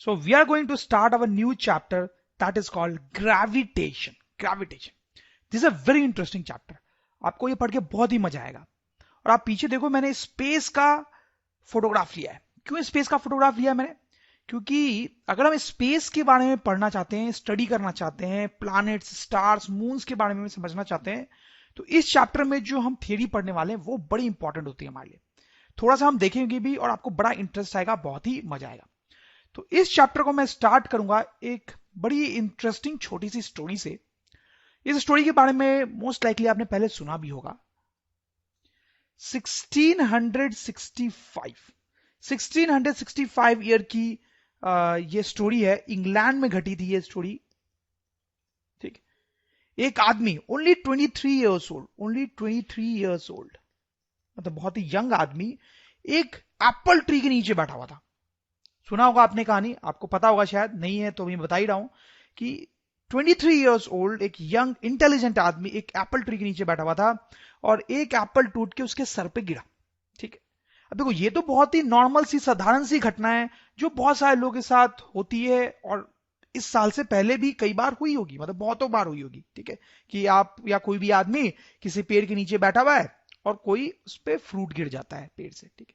So we are going to start our new chapter that is called gravitation. Gravitation. This is a very interesting chapter. आपको ये पढ़ के बहुत ही मजा आएगा. और आप पीछे देखो, मैंने स्पेस का फोटोग्राफ लिया है. क्यों स्पेस का फोटोग्राफ लिया मैंने? क्योंकि अगर हम स्पेस के बारे में पढ़ना चाहते हैं, स्टडी करना चाहते हैं, प्लैनेट्स, स्टार्स, मून्स के बारे में समझना चाहते हैं, तो इस चैप्टर में जो हम थियरी पढ़ने वाले हैं वो बड़ी इंपॉर्टेंट होती है हमारे लिए. थोड़ा सा हम देखेंगे भी और आपको बड़ा इंटरेस्ट आएगा, बहुत ही मजा आएगा. तो इस चैप्टर को मैं स्टार्ट करूंगा एक बड़ी इंटरेस्टिंग छोटी सी स्टोरी से. इस स्टोरी के बारे में मोस्ट लाइकली आपने पहले सुना भी होगा. 1665 ईयर की ये स्टोरी है. इंग्लैंड में घटी थी ये स्टोरी. ठीक. एक आदमी ओनली 23 इयर्स ओल्ड, मतलब बहुत ही यंग आदमी, एक एप्पल ट्री के नीचे बैठा हुआ था. सुना होगा आपने कहानी, आपको पता होगा, शायद नहीं है तो मैं बता ही रहा हूं कि 23 इयर्स ओल्ड एक यंग इंटेलिजेंट आदमी एक एप्पल ट्री के नीचे बैठा हुआ था और एक एप्पल टूट के उसके सर पे गिरा. ठीक है. अब देखो, ये तो बहुत ही नॉर्मल सी साधारण सी घटना है जो बहुत सारे लोगों के साथ होती है और इस साल से पहले भी कई बार हुई होगी, मतलब बहुतों बार हुई होगी. ठीक है, कि आप या कोई भी आदमी किसी पेड़ के नीचे बैठा हुआ है और कोई उस पर फ्रूट गिर जाता है पेड़ से. ठीक है.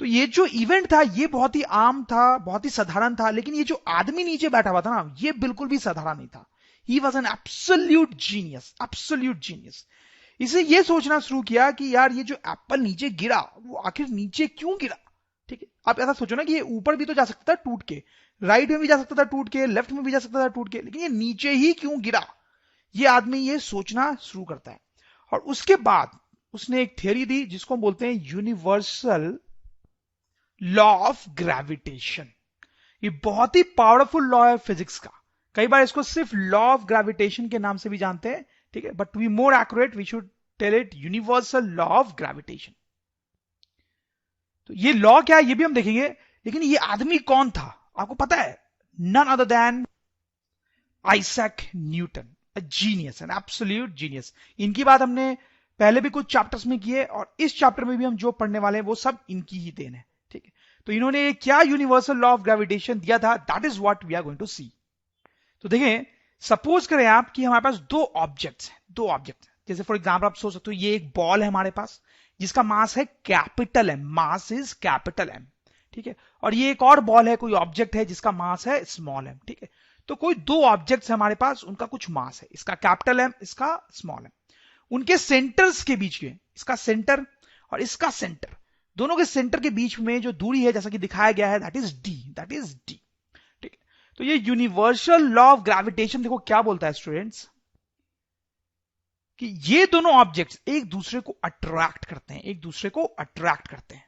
तो ये जो इवेंट था ये बहुत ही आम था, बहुत ही साधारण था. लेकिन ये जो आदमी नीचे बैठा हुआ था ना, ये बिल्कुल भी साधारण नहीं था. He was an absolute genius, absolute genius. इसे ये सोचना शुरू किया कि यार ये जो एप्पल नीचे गिरा वो आखिर नीचे क्यों गिरा. ठीक है. आप ऐसा सोचो ना कि ये ऊपर भी तो जा सकता था टूट के, राइट में भी जा सकता था टूट के, लेफ्ट में भी जा सकता था टूट के, लेकिन ये नीचे ही क्यों गिरा. ये आदमी ये सोचना शुरू करता है और उसके बाद उसने एक थियरी दी जिसको बोलते हैं यूनिवर्सल लॉ ऑफ ग्रेविटेशन. ये बहुत ही पावरफुल लॉ है फिजिक्स का. कई बार इसको सिर्फ लॉ ऑफ ग्रेविटेशन के नाम से भी जानते हैं. ठीक है, but to be more accurate we should tell it universal law of gravitation. तो ये लॉ क्या है ये भी हम देखेंगे. लेकिन ये आदमी कौन था आपको पता है? None other than Isaac Newton. A genius, an absolute genius. इनकी बात हमने पहले भी कुछ चैप्टर्स में की है और इस चैप्टर में भी हम जो पढ़ने वाले हैं वो सब इनकी ही देन है. ठीक है. तो इन्होंने क्या यूनिवर्सल लॉ ऑफ ग्रेविटेशन दिया था, that is what we are going to see. तो देखें, सपोज करें आप कि हमारे पास दो ऑब्जेक्ट्स हैं. जैसे फॉर एग्जांपल आप सोच सकते हो ये एक बॉल है हमारे पास जिसका मास है capital M. Mass is capital M. ठीक है. और ये एक और बॉल है, कोई ऑब्जेक्ट है जिसका मास है स्मॉल एम. ठीक है. तो कोई दो ऑब्जेक्ट्स हमारे पास, उनका कुछ मास है, इसका कैपिटल एम, इसका स्मॉल एम. उनके सेंटर्स के बीच में, इसका सेंटर और इसका सेंटर, दोनों के सेंटर के बीच में जो दूरी है जैसा कि दिखाया गया है दैट इज डी. ठीक है. तो ये यूनिवर्सल लॉ ऑफ ग्रेविटेशन देखो क्या बोलता है स्टूडेंट्स, कि ये दोनों ऑब्जेक्ट्स एक दूसरे को अट्रैक्ट करते हैं.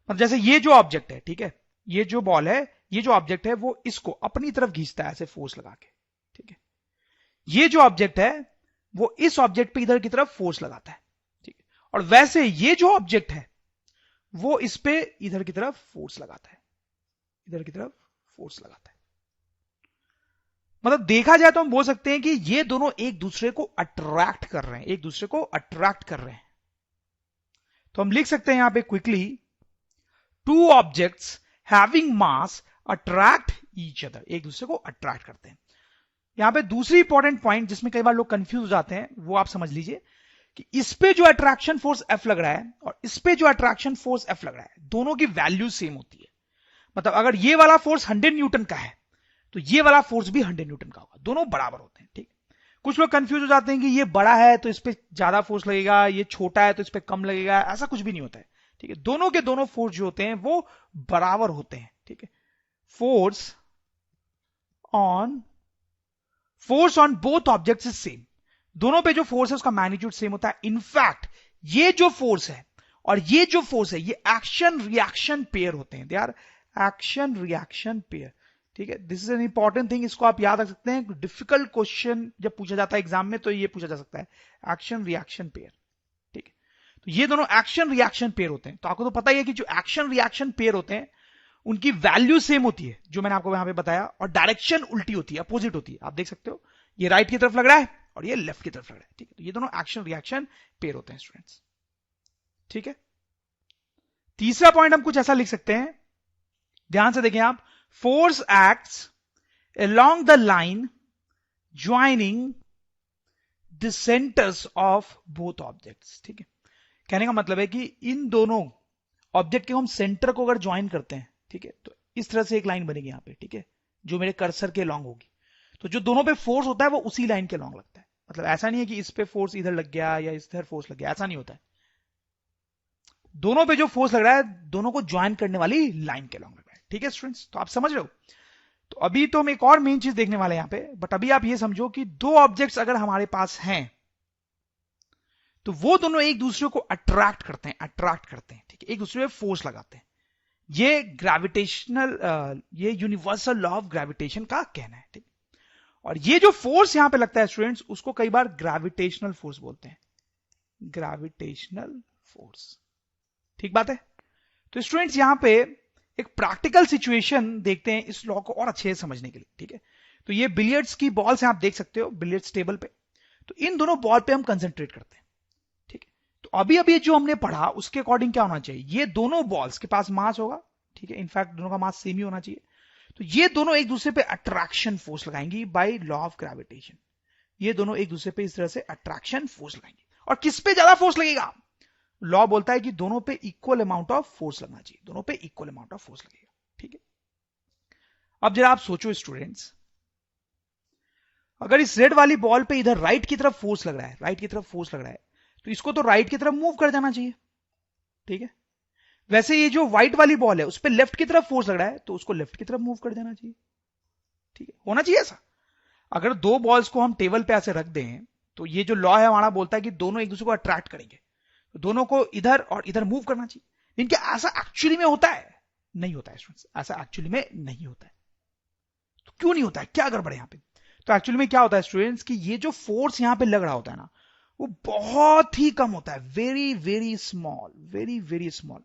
मतलब जैसे ये जो ऑब्जेक्ट है, ठीक है, ये जो बॉल है, ये जो ऑब्जेक्ट है वो इसको अपनी तरफ खींचता है ऐसे फोर्स लगा के. ठीक है. ये जो ऑब्जेक्ट है वो इस ऑब्जेक्ट पे इधर की तरफ फोर्स लगाता है. ठीक है. और वैसे ये जो ऑब्जेक्ट है वो इस पे इधर की तरफ फोर्स लगाता है. मतलब देखा जाए तो हम बोल सकते हैं कि ये दोनों एक दूसरे को अट्रैक्ट कर रहे हैं. तो हम लिख सकते हैं यहां पे quickly, two objects having mass attract each other. एक दूसरे को अट्रैक्ट करते हैं. यहां पे दूसरी इंपॉर्टेंट पॉइंट जिसमें कई बार लोग कंफ्यूज हो जाते हैं वो आप समझ लीजिए कि इस पे जो अट्रैक्शन फोर्स F लग रहा है और इस पे जो अट्रैक्शन फोर्स F लग रहा है, दोनों की वैल्यू सेम होती है. मतलब अगर ये वाला फोर्स 100 न्यूटन का है तो ये वाला फोर्स भी 100 न्यूटन का होगा. दोनों बराबर होते हैं. ठीक. कुछ लोग कंफ्यूज हो जाते हैं कि ये बड़ा है तो इस पे ज्यादा फोर्स लगेगा, ये छोटा है तो इस पे कम लगेगा. ऐसा कुछ भी नहीं होता है. ठीक है. दोनों के दोनों फोर्स जो होते हैं वो बराबर होते हैं. ठीक है. Force on both objects is same. दोनों पे जो फोर्स है उसका मैग्नीट्यूड सेम होता है. इनफैक्ट ये जो फोर्स है और ये जो फोर्स है ये एक्शन रिएक्शन पेयर होते हैं. They are action reaction pair. ठीक है. This is an important thing, इसको आप याद रख सकते हैं. डिफिकल्ट क्वेश्चन जब पूछा जाता है एग्जाम में तो ये पूछा जा सकता है, एक्शन रिएक्शन पेयर. ठीक है. तो ये दोनों एक्शन रिएक्शन पेयर होते हैं. तो आपको तो पता ही है कि जो एक्शन रिएक्शन पेयर होते हैं उनकी वैल्यू सेम होती है, जो मैंने आपको यहां पे बताया, और डायरेक्शन उल्टी होती है, अपोजिट होती है. आप देख सकते हो ये राइट की तरफ लग रहा है और ये लेफ्ट की तरफ लग रहा है. ठीक है. तो ये दोनों एक्शन रिएक्शन पेयर होते हैं स्टूडेंट्स. ठीक है. तीसरा पॉइंट हम कुछ ऐसा लिख सकते हैं, ध्यान से देखें आप. force acts along the line joining the centers of both objects. ठीक है, कहने का मतलब है कि इन दोनों ऑब्जेक्ट के हम सेंटर को अगर ज्वाइन करते हैं, ठीक है, तो इस तरह से एक लाइन बनेगी यहां पे, ठीक है, जो मेरे कर्सर के लॉन्ग होगी। तो जो दोनों पे फोर्स होता है वो उसी लाइन के लॉन्ग लगता है। मतलब ऐसा नहीं है कि इस पे फोर्स इधर लग गया या इधर फोर्स लग गया, ऐसा नहीं होता है। दोनों पे जो फोर्स लग रहा है दोनों को ज्वाइन करने वाली लाइन के लॉन्ग लग रहा है। ठीक है स्टूडेंट्स, तो आप समझ रहे हो। तो अभी तो हम एक और मेन चीज देखने वाले हैं यहां पे, बट अभी आप ये समझो कि दो ऑब्जेक्ट्स अगर हमारे पास हैं तो वो दोनों एक दूसरे को अट्रैक्ट करते हैं, ठीक है, एक दूसरे पे फोर्स लगाते हैं। ये ग्रेविटेशनल ये यूनिवर्सल लॉ ऑफ ग्रेविटेशन का कहना है, ठीक। और ये जो फोर्स यहां पे लगता है स्टूडेंट्स, उसको कई बार ग्रेविटेशनल फोर्स बोलते हैं, ग्रेविटेशनल फोर्स। ठीक बात है। तो स्टूडेंट्स यहां पे एक प्रैक्टिकल सिचुएशन देखते हैं इस लॉ को और अच्छे से समझने के लिए, ठीक है। तो ये बिलियर्ड्स की बॉल्स हैं, आप देख सकते हो बिलियर्ड्स टेबल पे। तो इन दोनों बॉल पे हम कंसंट्रेट करते हैं, ठीक है। तो अभी अभी जो हमने पढ़ा उसके अकॉर्डिंग क्या होना चाहिए, ये दोनों बॉल्स के पास मास होगा, ठीक है, इनफैक्ट दोनों का मास सेम ही होना चाहिए। तो ये दोनों एक दूसरे पे अट्रैक्शन फोर्स लगाएंगी बाय लॉ ऑफ ग्रेविटेशन। ये दोनों एक दूसरे पे इस तरह से अट्रैक्शन फोर्स लगाएंगे। और किस पे ज्यादा फोर्स लगेगा, लॉ बोलता है कि दोनों पे इक्वल अमाउंट ऑफ फोर्स लगना चाहिए, दोनों पे इक्वल अमाउंट ऑफ फोर्स लगेगा, ठीक है। अब जरा आप सोचो स्टूडेंट्स, अगर इस रेड वाली बॉल पे इधर राइट की तरफ फोर्स लग रहा है, राइट की तरफ फोर्स लग रहा है, तो इसको तो राइट की तरफ मूव कर जाना चाहिए, ठीक है। वैसे ये जो व्हाइट वाली बॉल है उस पर लेफ्ट की तरफ फोर्स लग रहा है, तो उसको लेफ्ट की तरफ मूव कर देना चाहिए, ठीक है, होना चाहिए ऐसा। अगर दो बॉल्स को हम टेबल पे ऐसे रख दें तो ये जो लॉ है हमारा बोलता है कि दोनों एक दूसरे को अट्रैक्ट करेंगे, तो दोनों को इधर और इधर मूव करना चाहिए। लेकिन क्या ऐसा एक्चुअली में होता है, नहीं होता है स्टूडेंट्स, ऐसा एक्चुअली में नहीं होता है। तो क्यों नहीं होता है, क्या गड़बड़ है यहां पे। तो एक्चुअली में क्या होता है स्टूडेंट्स कि ये जो फोर्स यहां पे लग रहा होता है ना, वो बहुत ही कम होता है, very very small, very very small,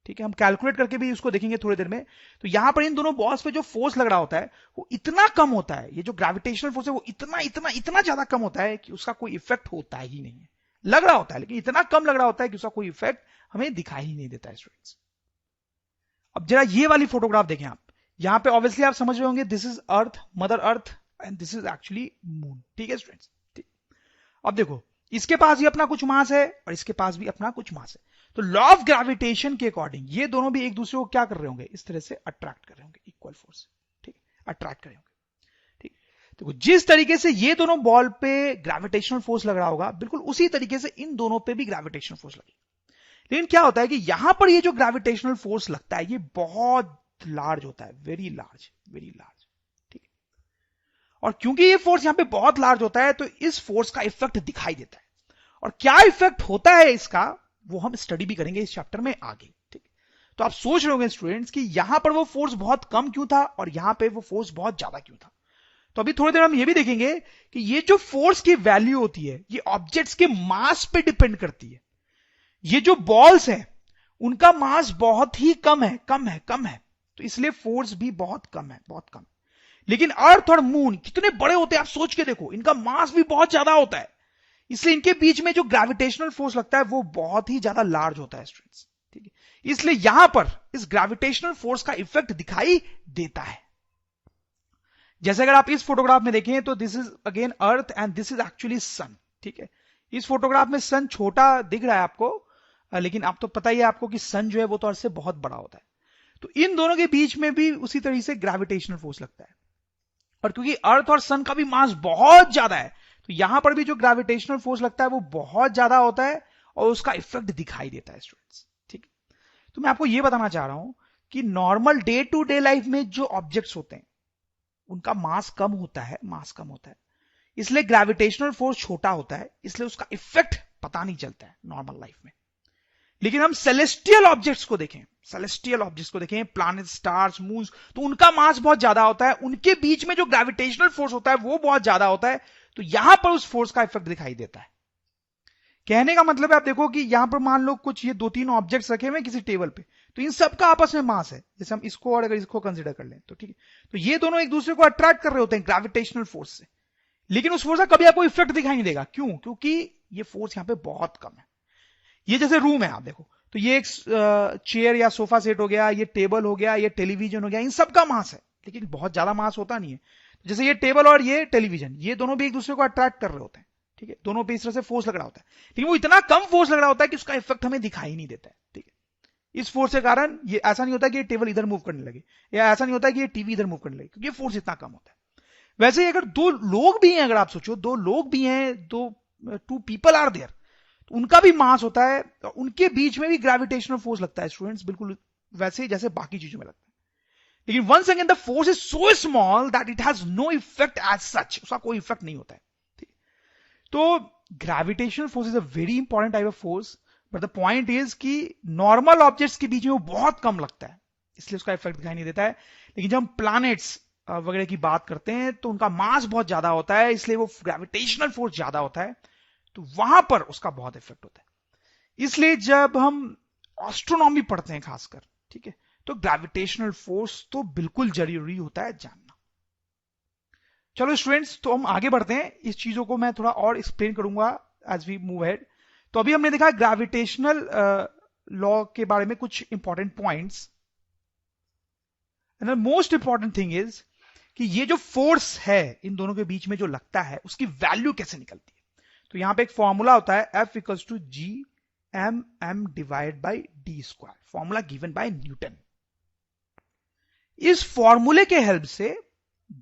ठीक है। हम कैलकुलेट करके भी उसको देखेंगे थोड़ी देर में। तो यहां पर इन दोनों बॉल्स पे जो फोर्स लग रहा होता है वो इतना कम होता है, ये जो ग्रेविटेशनल फोर्स है वो इतना इतना इतना ज्यादा कम होता है कि उसका कोई इफेक्ट होता ही नहीं है। लग रहा होता है लेकिन इतना कम लग रहा होता है कि उसका कोई इफेक्ट हमें दिखाई ही नहीं देता है स्टूडेंट्स। अब जरा ये वाली फोटोग्राफ देखें आप, यहां पे ऑब्वियसली आप समझ रहे होंगे this is earth, mother earth, and this is actually moon, ठीक है स्टूडेंट्स, ठीक। अब देखो इसके पास भी अपना कुछ मास है और इसके पास भी अपना कुछ मास है। तो लॉ ऑफ ग्रेविटेशन के अकॉर्डिंग ये दोनों भी एक दूसरे को क्या कर रहे होंगे, इस तरह से अट्रैक्ट कर रहे होंगे, इक्वल फोर्स, ठीक, अट्रैक्ट कर रहे होंगे, ठीक। देखो जिस तरीके से ये दोनों बॉल पे ग्रेविटेशनल फोर्स लग रहा होगा, बिल्कुल उसी तरीके से इन दोनों पे भी ग्रेविटेशनल फोर्स लगेगा। लेकिन क्या होता है कि यहां पर ये जो ग्रेविटेशनल फोर्स लगता है ये बहुत लार्ज होता है, वेरी लार्ज, वेरी लार्ज, ठीक है। और क्योंकि ये फोर्स यहां पे बहुत लार्ज होता है तो इस फोर्स का इफेक्ट दिखाई देता है। और क्या इफेक्ट होता है इसका वो हम स्टडी भी करेंगे इस चैप्टर में आगे, ठीक। तो आप सोच रहे होंगे स्टूडेंट्स कि यहां पर वो फोर्स बहुत कम क्यों था और यहां पे वो फोर्स बहुत ज्यादा क्यों था। तो अभी थोड़ी देर हम ये भी देखेंगे कि ये जो फोर्स की वैल्यू होती है ये ऑब्जेक्ट्स के मास पे डिपेंड करती है। ये जो बॉल्स है उनका मास बहुत ही कम है, कम है, कम है, तो इसलिए फोर्स भी बहुत कम है, बहुत कम। लेकिन अर्थ और मून कितने बड़े होते हैं आप सोच के देखो, इनका मास भी बहुत ज्यादा होता है, इसलिए इनके बीच में जो ग्रेविटेशनल फोर्स लगता है वो बहुत ही ज्यादा लार्ज होता है स्टूडेंट्स, ठीक है। इसलिए यहां पर इस ग्रेविटेशनल फोर्स का इफेक्ट दिखाई देता है। जैसे अगर आप इस फोटोग्राफ में देखें तो this is again earth and this is actually sun, ठीक है। इस फोटोग्राफ में सन छोटा दिख रहा है आपको, लेकिन आप तो पता ही है आपको कि सन जो है वो तो अर्थ से बहुत बड़ा होता है। तो इन दोनों के बीच में भी उसी तरीके से ग्रेविटेशनल फोर्स लगता है। और क्योंकि अर्थ और सन का भी मास बहुत ज्यादा है तो यहां पर भी जो ग्रेविटेशनल फोर्स लगता है वो बहुत ज्यादा होता है और उसका इफेक्ट दिखाई देता है स्टूडेंट्स, ठीक। तो मैं आपको यह बताना चाह रहा हूं कि normal day to day life में जो ऑब्जेक्ट्स होते हैं उनका मास कम होता है, मास कम होता है, इसलिए ग्रेविटेशनल फोर्स छोटा होता है, इसलिए उसका इफेक्ट पता नहीं चलता है नॉर्मल लाइफ में। लेकिन हम सेलेस्टियल ऑब्जेक्ट्स को देखें, सेलेस्टियल ऑब्जेक्ट्स को देखें, प्लैनेट, स्टार्स, मून्स, तो उनका मास बहुत ज्यादा होता है, उनके बीच में जो ग्रेविटेशनल फोर्स होता है वो बहुत ज्यादा होता है, तो यहां पर उस फोर्स का इफेक्ट दिखाई देता है। कहने का मतलब है आप देखो कि यहां पर मान लो कुछ ये दो तीन ऑब्जेक्ट्स रखे हुए किसी टेबल पे, तो इन सबका आपस में मास है, जैसे हम इसको और अगर इसको कंसीडर कर लें तो ठीक है, तो ये दोनों एक दूसरे को अट्रैक्ट कर रहे होते हैं ग्रेविटेशनल फोर्स से, लेकिन उस फोर्स का कभी आपको इफेक्ट दिखाई नहीं देगा। क्यों? क्योंकि ये फोर्स यहां पे बहुत कम है। ये जैसे रूम है आप देखो, तो ये एक चेयर या सोफा सेट हो गया, ये टेबल हो गया, ये टेलीविजन हो गया, इन सबका मास है, लेकिन बहुत ज्यादा मास होता नहीं है। जैसे ये टेबल और ये टेलीविजन, ये दोनों भी एक दूसरे को अट्रैक्ट कर रहे होते हैं, ठीक है, दोनों पे इस तरह से फोर्स लग रहा होता है, लेकिन वो इतना कम फोर्स लग रहा होता है कि उसका इफेक्ट हमें दिखाई नहीं देता है, ठीक है। इस फोर्स के कारण ये ऐसा नहीं होता कि ये टेबल इधर मूव करने लगे, या ऐसा नहीं होता कि ये टीवी इधर मूव करने लगे, क्योंकि फोर्स इतना कम होता है। वैसे ही अगर दो लोग भी हैं, अगर आप सोचो दो लोग भी हैं, टू पीपल आर देयर, तो उनका भी मास होता है, उनके बीच में भी ग्रेविटेशनल फोर्स लगता है स्टूडेंट्स, बिल्कुल वैसे ही जैसे बाकी चीजों में लगता है। लेकिन once again the force is so small that it has no effect as such, उसका कोई इफेक्ट नहीं होता है, ठीक। तो gravitational force is a very important type of force, but the point is कि नॉर्मल ऑब्जेक्ट्स के बीच में वो बहुत कम लगता है, इसलिए उसका इफेक्ट दिखाई नहीं देता है। लेकिन जब हम प्लैनेट्स वगैरह की बात करते हैं तो उनका मास बहुत ज्यादा होता है, इसलिए वो ग्रेविटेशनल फोर्स ज्यादा होता है, तो वहां पर उसका बहुत इफेक्ट होता है। इसलिए जब हम एस्ट्रोनॉमी पढ़ते हैं खासकर, ठीक है, तो ग्रेविटेशनल फोर्स तो बिल्कुल जरूरी होता है जानना। चलो स्टूडेंट्स, तो हम आगे बढ़ते हैं, इस चीजों को मैं थोड़ा और एक्सप्लेन करूंगा एज वी मूव अहेड। तो अभी हमने देखा ग्रेविटेशनल लॉ के बारे में कुछ important points, and the most important thing is कि ये जो फोर्स है इन दोनों के बीच में जो लगता है, उसकी वैल्यू कैसे निकलती है। तो यहां पे एक फॉर्मूला होता है, F equals to G m m divide by d square, formula given by Newton. इस फॉर्मूले के हेल्प से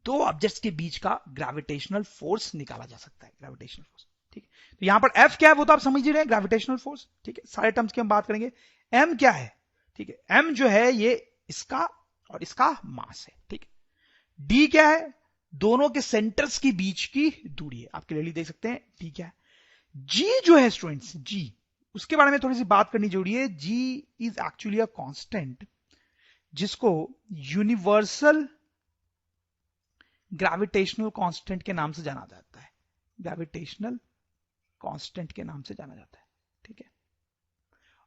दो ऑब्जेक्ट्स के बीच का ग्रेविटेशनल फोर्स निकाला जा सकता है, ग्रेविटेशनल फोर्स, ठीक है। तो यहां पर F क्या है वो तो आप समझ ही रहे हैं, ग्रेविटेशनल फोर्स, ठीक है, सारे टर्म्स की हम बात करेंगे। M क्या है, ठीक है, M जो है ये इसका और इसका मास है, ठीक है। D क्या है, दोनों के सेंटर्स के बीच की दूरी है, आप क्लियरली देख सकते हैं D क्या है। G जो है स्टूडेंट्स, G, उसके बारे में थोड़ी सी बात करनी जरूरी है। G is actually a constant जिसको यूनिवर्सल ग्रेविटेशनल कांस्टेंट के नाम से जाना जाता है, ग्रेविटेशनल कांस्टेंट के नाम से जाना जाता है, ठीक है।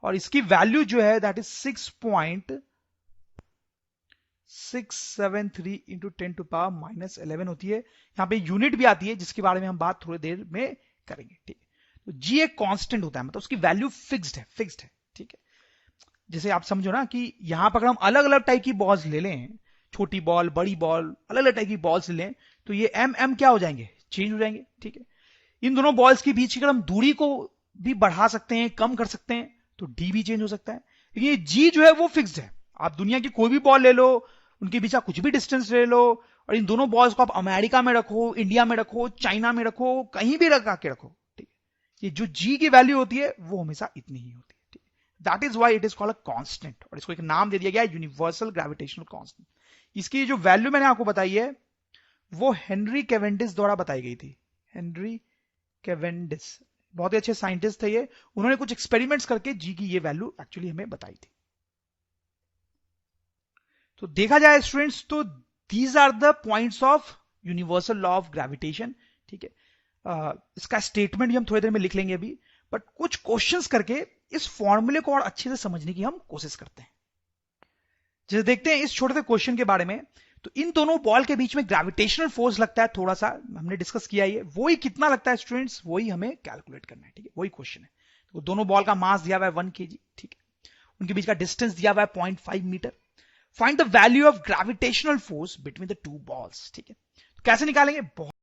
और इसकी वैल्यू जो है that is 6.673 into 10 to power minus 11 होती है। यहां पे यूनिट भी आती है जिसके बारे में हम बात थोड़ी देर में करेंगे, ठीक है। तो जी एक कांस्टेंट होता है, मतलब उसकी वैल्यू फिक्स्ड है, ठीक है। जैसे आप समझो ना कि यहां पर हम अलग अलग टाइप की बॉल्स ले लें, छोटी बॉल, बड़ी बॉल, अलग अलग टाइप की बॉल्स लें, तो ये एम क्या हो जाएंगे, चेंज हो जाएंगे, ठीक है। इन दोनों बॉल्स के बीच की अगर हम दूरी को भी बढ़ा सकते हैं, कम कर सकते हैं, तो डी भी चेंज हो सकता है। लेकिन ये जी जो है वो फिक्स्ड है, आप दुनिया की कोई भी बॉल ले लो, उनके बीच का कुछ भी डिस्टेंस ले लो, और इन दोनों बॉल्स को आप अमेरिका में रखो, इंडिया में रखो, चाइना में रखो, कहीं भी रखा के रखो, ठीक है, ये जो जी की वैल्यू होती है वो हमेशा इतनी ही होती है, ठीक है। That is why it is called a constant, और इसको एक नाम दे दिया गया यूनिवर्सल ग्रेविटेशनल कांस्टेंट। इसकी जो वैल्यू मैंने आपको बताई है वो हेनरी कैवेंडिश द्वारा बताई गई थी, हेनरी कैवेंडिश, बहुत ही अच्छे साइंटिस्ट थे ये, उन्होंने कुछ एक्सपेरिमेंट्स करके जी की ये वैल्यू एक्चुअली हमें बताई थी। तो देखा जाए स्टूडेंट्स, तो these are the points of universal law of gravitation, ठीक है। इसका स्टेटमेंट भी हम थोड़ी देर में लिख लेंगे अभी, बट कुछ क्वेश्चंस करके इस फॉर्मूले को और अच्छे से समझने की हम कोशिश करते हैं। जैसे देखते हैं इस छोटे से क्वेश्चन के बारे में, तो इन दोनों बॉल के बीच में ग्रेविटेशनल फोर्स लगता है, थोड़ा सा हमने डिस्कस किया है, वो ही कितना लगता है स्टूडेंट्स, वही हमें कैलकुलेट करना है, ठीक है, वही क्वेश्चन है। तो दोनों बॉल का मास दिया हुआ है 1 kg, ठीक है, उनके बीच का डिस्टेंस दिया हुआ है 0.5 metre. Find the value of gravitational force between the two balls, ठीक है। तो कैसे निकालेंगे, बहुत